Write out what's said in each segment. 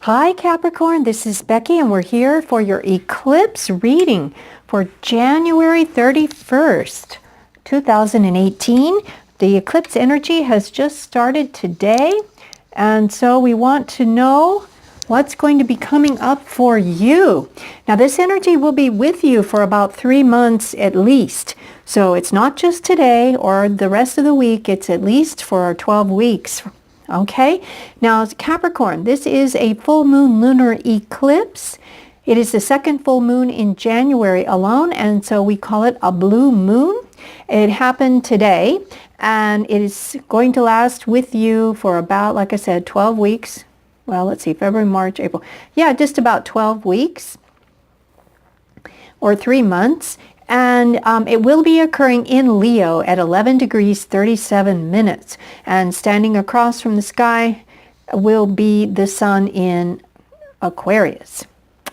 Hi Capricorn, this is Becky and we're here for your eclipse reading for January 31st, 2018. The eclipse energy has just started today, and so we want to know what's going to be coming up for you. Now this energy will be with you for about 3 months at least. So it's not just today or the rest of the week, it's at least for 12 weeks. Okay, now Capricorn, this is a full moon lunar eclipse. It is the second full moon in January alone, and so we call it a blue moon. It happened today, and it is going to last with you for about, like I said, 12 weeks. Well, let's see, February, March, April. Yeah, just about 12 weeks or 3 months. And it will be occurring in Leo at 11 degrees 37 minutes. And standing across from the sky will be the sun in Aquarius.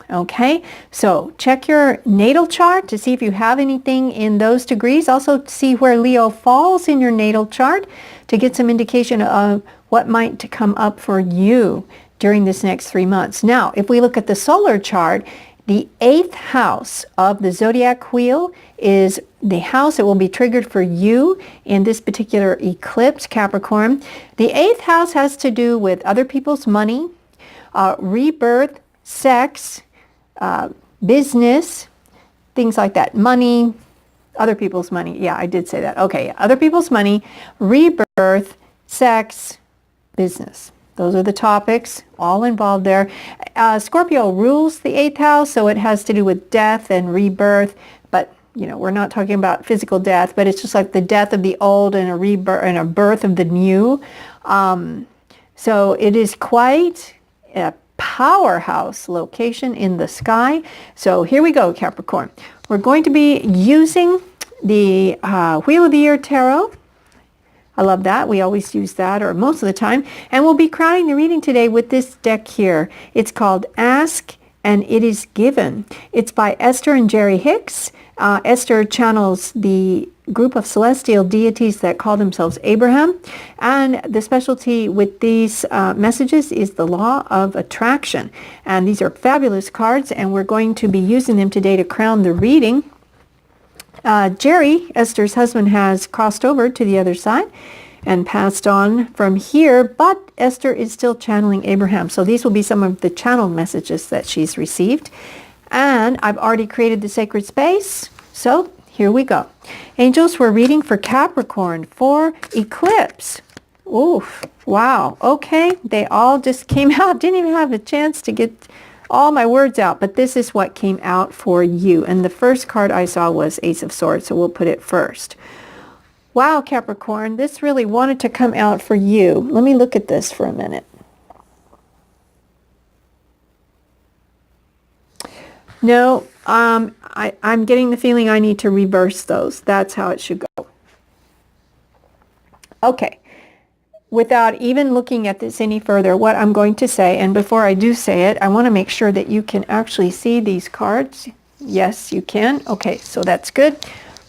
Okay, so check your natal chart to see if you have anything in those degrees. Also see where Leo falls in your natal chart to get some indication of what might come up for you during this next 3 months. Now, if we look at the solar chart, the 8th house of the zodiac wheel is the house that will be triggered for you in this particular eclipse, Capricorn. The 8th house has to do with other people's money, rebirth, sex, business, things like that. Money, other people's money. Yeah, I did say that. Okay, other people's money, rebirth, sex, business. Those are the topics all involved there. Scorpio rules the 8th house, so it has to do with death and rebirth. But, you know, we're not talking about physical death, but it's just like the death of the old and a rebirth and a birth of the new. So it is quite a powerhouse location in the sky. So here we go, Capricorn. We're going to be using the Wheel of the Year Tarot. I love that. We always use that, or most of the time. And we'll be crowning the reading today with this deck here. It's called Ask and It Is Given. It's by Esther and Jerry Hicks. Esther channels the group of celestial deities that call themselves Abraham. And the specialty with these messages is the law of attraction. And these are fabulous cards, and we're going to be using them today to crown the reading. Jerry, Esther's husband, has crossed over to the other side and passed on from here, but Esther is still channeling Abraham. So these will be some of the channeled messages that she's received. And I've already created the sacred space. So here we go. Angels, we're reading for Capricorn for eclipse. Oof, wow. Okay, they all just came out. Didn't even have a chance to get all my words out, but this is what came out for you. And the first card I saw was Ace of Swords, so we'll put it first. Wow, Capricorn, this really wanted to come out for you. Let me look at this for a minute. No, I'm getting the feeling I need to reverse those. That's how it should go. Okay. Without even looking at this any further, what I'm going to say, and before I do say it, I want to make sure that you can actually see these cards. Yes, you can. Okay, so that's good.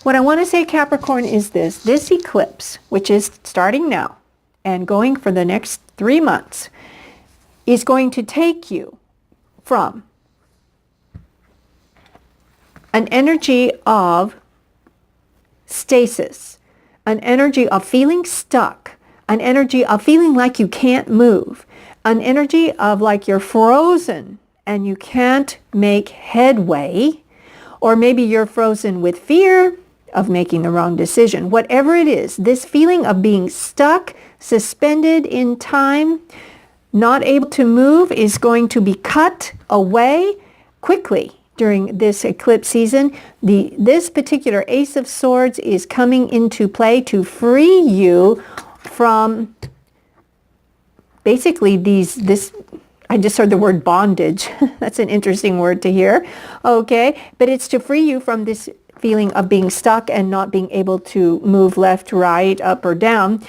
What I want to say, Capricorn, is this eclipse, which is starting now and going for the next 3 months, is going to take you from an energy of stasis, an energy of feeling stuck, an energy of feeling like you can't move, an energy of like you're frozen and you can't make headway, or maybe you're frozen with fear of making the wrong decision. Whatever it is, this feeling of being stuck, suspended in time, not able to move is going to be cut away quickly during this eclipse season. This particular Ace of Swords is coming into play to free you from basically I just heard the word bondage. That's an interesting word to hear. Okay, but it's to free you from this feeling of being stuck and not being able to move left, right, up, or down.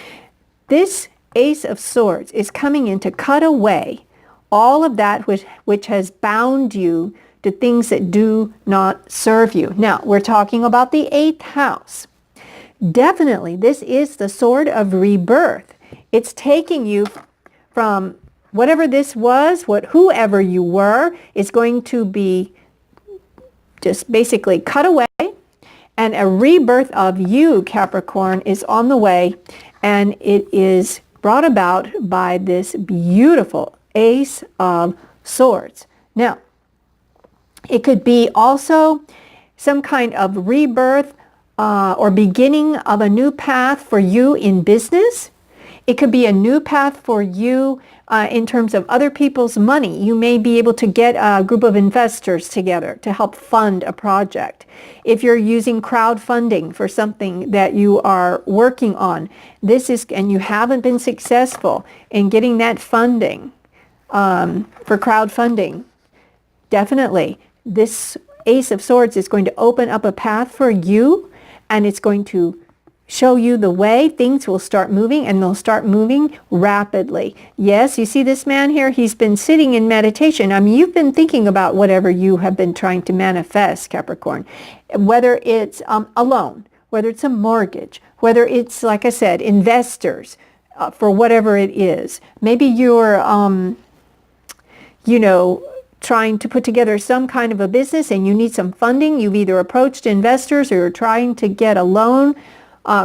This Ace of Swords is coming in to cut away all of that which has bound you to things that do not serve you. Now, we're talking about the 8th house. Definitely, this is the sword of rebirth. It's taking you from whatever this was, whoever you were, is going to be just basically cut away, and a rebirth of you, Capricorn, is on the way, and it is brought about by this beautiful Ace of Swords. Now, it could be also some kind of rebirth or beginning of a new path for you in business. It could be a new path for you in terms of other people's money. You may be able to get a group of investors together to help fund a project. If you're using crowdfunding for something that you are working on, and you haven't been successful in getting that funding for crowdfunding, definitely this Ace of Swords is going to open up a path for you, and it's going to show you the way. Things will start moving, and they'll start moving rapidly. Yes, you see this man here, he's been sitting in meditation. I mean, you've been thinking about whatever you have been trying to manifest, Capricorn, whether it's a loan, whether it's a mortgage, whether it's, like I said, investors for whatever it is. Maybe you're, trying to put together some kind of a business and you need some funding. You've either approached investors or you're trying to get a loan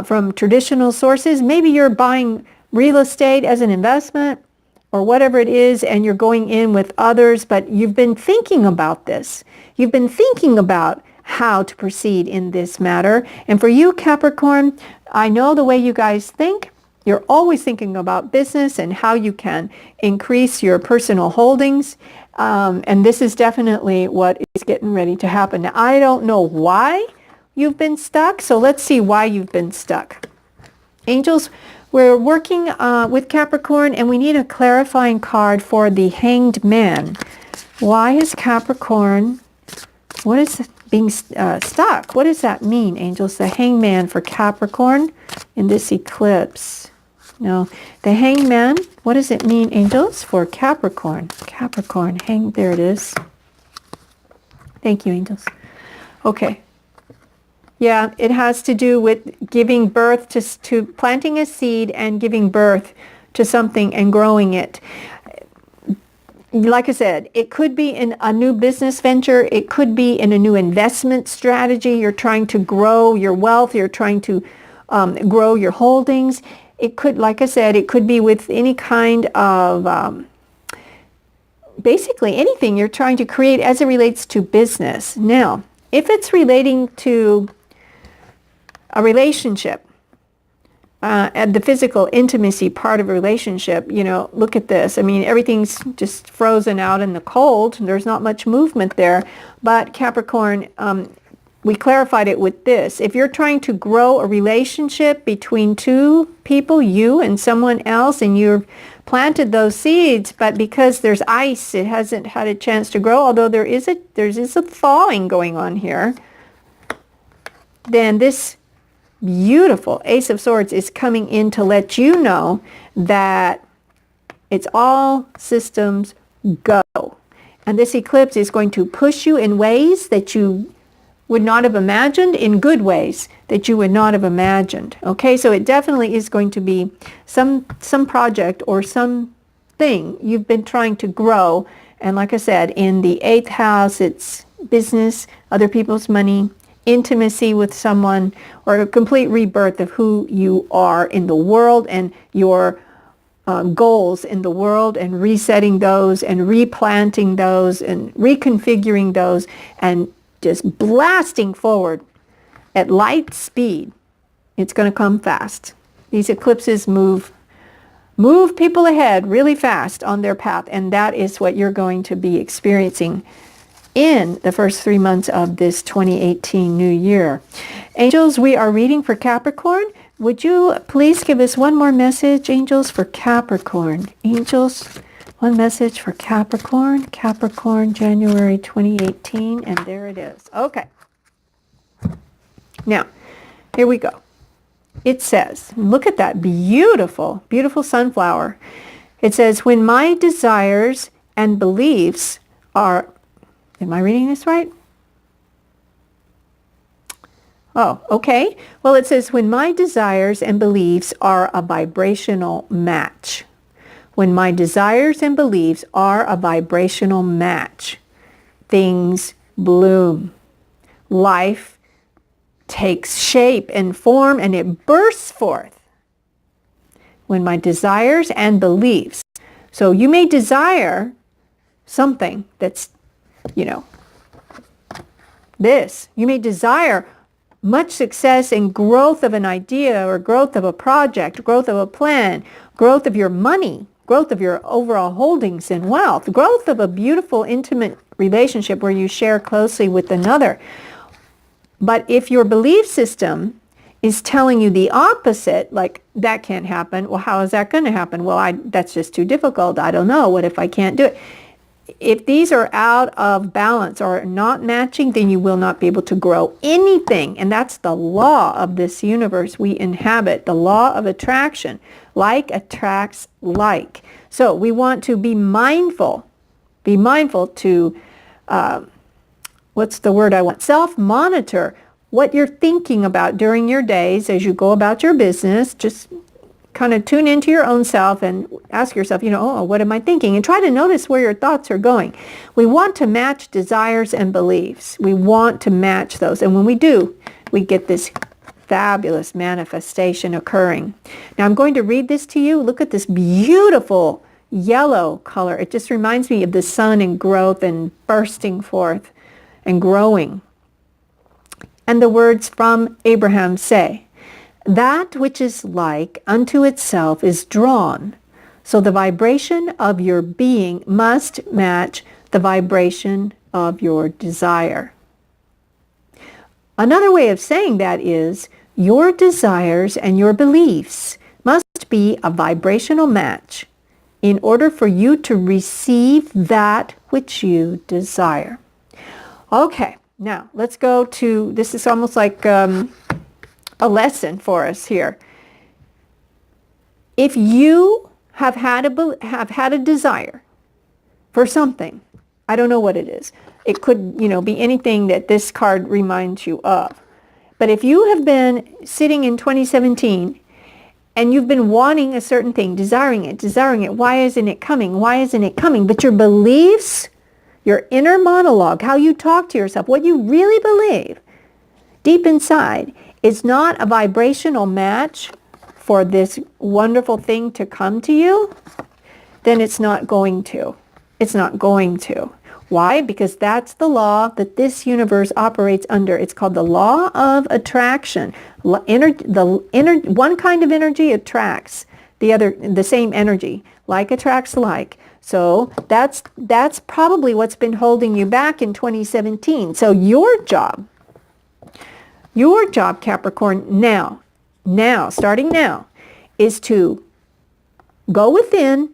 from traditional sources. Maybe you're buying real estate as an investment or whatever it is, and you're going in with others, but you've been thinking about this. You've been thinking about how to proceed in this matter. And for you, Capricorn, I know the way you guys think. You're always thinking about business and how you can increase your personal holdings. And this is definitely what is getting ready to happen. Now, I don't know why you've been stuck, so let's see why you've been stuck. Angels, we're working with Capricorn, and we need a clarifying card for the Hanged Man. Why is Capricorn, what is being stuck? What does that mean, Angels? The Hanged Man for Capricorn in this eclipse. No, the Hanged Man, what does it mean, Angels, for Capricorn? Capricorn, there it is. Thank you, Angels. Okay. Yeah, it has to do with giving birth to planting a seed and giving birth to something and growing it. Like I said, it could be in a new business venture. It could be in a new investment strategy. You're trying to grow your wealth. You're trying to grow your holdings. It could, like I said, it could be with any kind of, basically anything you're trying to create as it relates to business. Now, if it's relating to a relationship, and the physical intimacy part of a relationship, look at this. I mean, everything's just frozen out in the cold. There's not much movement there. But Capricorn, we clarified it with this. If you're trying to grow a relationship between two people, you and someone else, and you've planted those seeds, but because there's ice, it hasn't had a chance to grow, although there is a thawing going on here, then this beautiful Ace of Swords is coming in to let you know that it's all systems go. And this eclipse is going to push you in ways that you would not have imagined, in good ways that you would not have imagined. Okay, so it definitely is going to be some project or something you've been trying to grow. And like I said, in the 8th house, it's business, other people's money, intimacy with someone, or a complete rebirth of who you are in the world and your goals in the world, and resetting those and replanting those and reconfiguring those and just blasting forward at light speed. It's going to come fast. These eclipses move people ahead really fast on their path, and that is what you're going to be experiencing in the first 3 months of this 2018 new year. Angels, we are reading for Capricorn. Would you please give us one more message, Angels, for Capricorn? Angels, one message for Capricorn. Capricorn, January 2018, and there it is. Okay. Now, here we go. It says, look at that beautiful, beautiful sunflower. It says, when my desires and beliefs are, am I reading this right? Oh, okay. Well, it says, when my desires and beliefs are a vibrational match. When my desires and beliefs are a vibrational match, things bloom. Life takes shape and form, and it bursts forth. When my desires and beliefs. So you may desire something that's, this. You may desire much success and growth of an idea or growth of a project, growth of a plan, growth of your money, growth of your overall holdings and wealth, growth of a beautiful, intimate relationship where you share closely with another. But if your belief system is telling you the opposite, like, that can't happen, well, how is that going to happen? Well, that's just too difficult. I don't know. What if I can't do it? If these are out of balance or not matching, then you will not be able to grow anything. And that's the law of this universe we inhabit, the law of attraction. Like attracts like. So we want to be mindful to, what's the word I want? Self-monitor what you're thinking about during your days as you go about your business. Just kind of tune into your own self and ask yourself, what am I thinking? And try to notice where your thoughts are going. We want to match desires and beliefs. We want to match those. And when we do, we get this fabulous manifestation occurring. Now I'm going to read this to you. Look at this beautiful yellow color. It just reminds me of the sun and growth and bursting forth and growing. And the words from Abraham say, that which is like unto itself is drawn. So the vibration of your being must match the vibration of your desire. Another way of saying that is your desires and your beliefs must be a vibrational match in order for you to receive that which you desire. Okay, now let's go to, this is almost like a lesson for us here. If you have had a desire for something, I don't know what it is. It could, be anything that this card reminds you of. But if you have been sitting in 2017 and you've been wanting a certain thing, desiring it, why isn't it coming? Why isn't it coming? But your beliefs, your inner monologue, how you talk to yourself, what you really believe deep inside is not a vibrational match for this wonderful thing to come to you, then it's not going to. It's not going to. Why? Because that's the law that this universe operates under. It's called the law of attraction. One kind of energy attracts the same energy. Like attracts like. So that's probably what's been holding you back in 2017. So your job, Capricorn, starting now, is to go within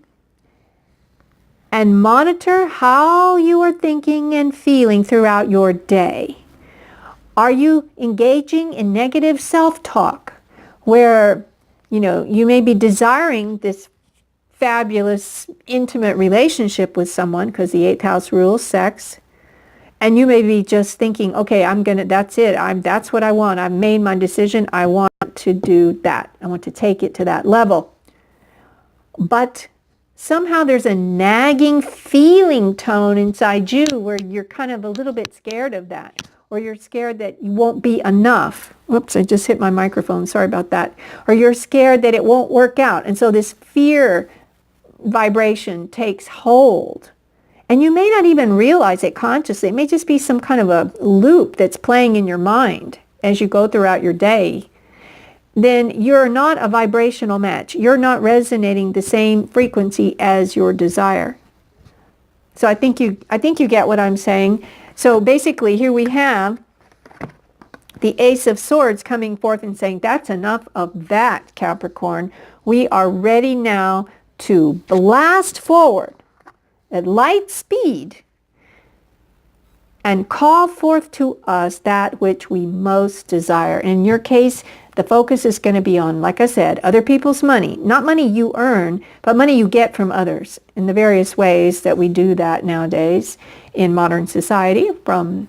and monitor how you are thinking and feeling throughout your day. Are you engaging in negative self-talk where, you may be desiring this fabulous, intimate relationship with someone because the 8th house rules sex, and you may be just thinking, okay, that's it. That's what I want. I've made my decision. I want to do that. I want to take it to that level. But somehow there's a nagging feeling tone inside you where you're kind of a little bit scared of that, or you're scared that you won't be enough. Whoops, I just hit my microphone. Sorry about that. Or you're scared that it won't work out. And so this fear vibration takes hold. And you may not even realize it consciously. It may just be some kind of a loop that's playing in your mind as you go throughout your day. Then you're not a vibrational match. You're not resonating the same frequency as your desire. So I think you get what I'm saying. So basically here we have the Ace of Swords coming forth and saying, that's enough of that, Capricorn. We are ready now to blast forward at light speed and call forth to us that which we most desire. In your case, the focus is going to be on, like I said, other people's money. Not money you earn, but money you get from others in the various ways that we do that nowadays in modern society, from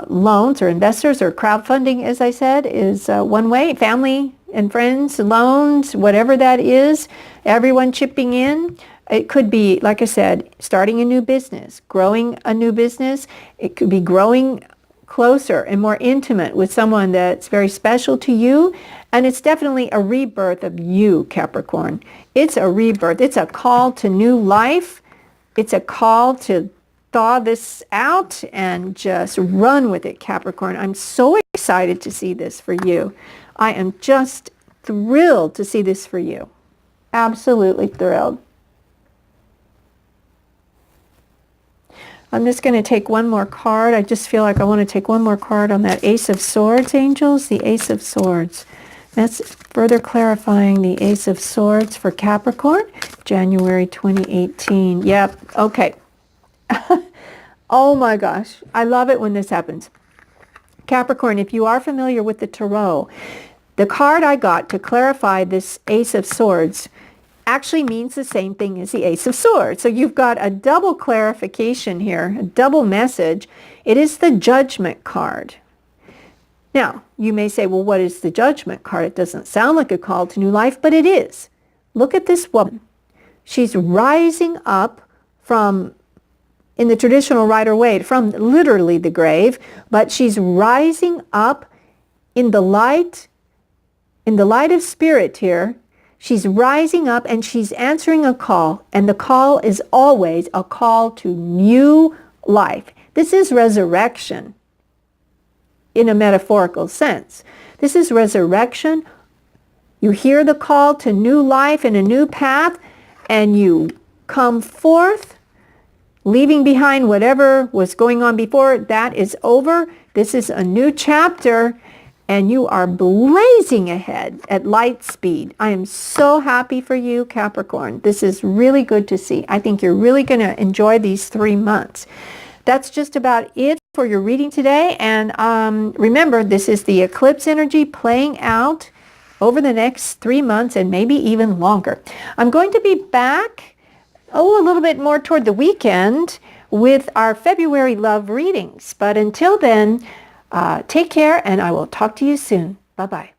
loans or investors or crowdfunding, as I said, is one way. Family and friends, loans, whatever that is, everyone chipping in. It could be, like I said, starting a new business, growing a new business. It could be growing closer and more intimate with someone that's very special to you. And it's definitely a rebirth of you, Capricorn. It's a rebirth. It's a call to new life. It's a call to thaw this out and just run with it, Capricorn. I'm so excited to see this for you. I am just thrilled to see this for you. Absolutely thrilled. I'm just going to take one more card. I just feel like I want to take one more card on that Ace of Swords, angels. The Ace of Swords. That's further clarifying the Ace of Swords for Capricorn, January 2018. Yep. Okay. Oh my gosh. I love it when this happens. Capricorn, if you are familiar with the Tarot, the card I got to clarify this Ace of Swords actually means the same thing as the Ace of Swords. So you've got a double clarification here, a double message. It is the Judgment card. Now, you may say, well, what is the Judgment card? It doesn't sound like a call to new life, but it is. Look at this woman. She's rising up from, in the traditional Rider-Waite, from literally the grave, but she's rising up in the light of spirit here. She's rising up and she's answering a call, and the call is always a call to new life. This is resurrection in a metaphorical sense. This is resurrection. You hear the call to new life and a new path, and you come forth, leaving behind whatever was going on before. That is over. This is a new chapter, and you are blazing ahead at light speed. I am so happy for you, Capricorn. This is really good to see. I think you're really going to enjoy these 3 months. That's just about it for your reading today. And remember, this is the eclipse energy playing out over the next 3 months and maybe even longer. I'm going to be back, a little bit more toward the weekend with our February love readings. But until then, take care, and I will talk to you soon. Bye-bye.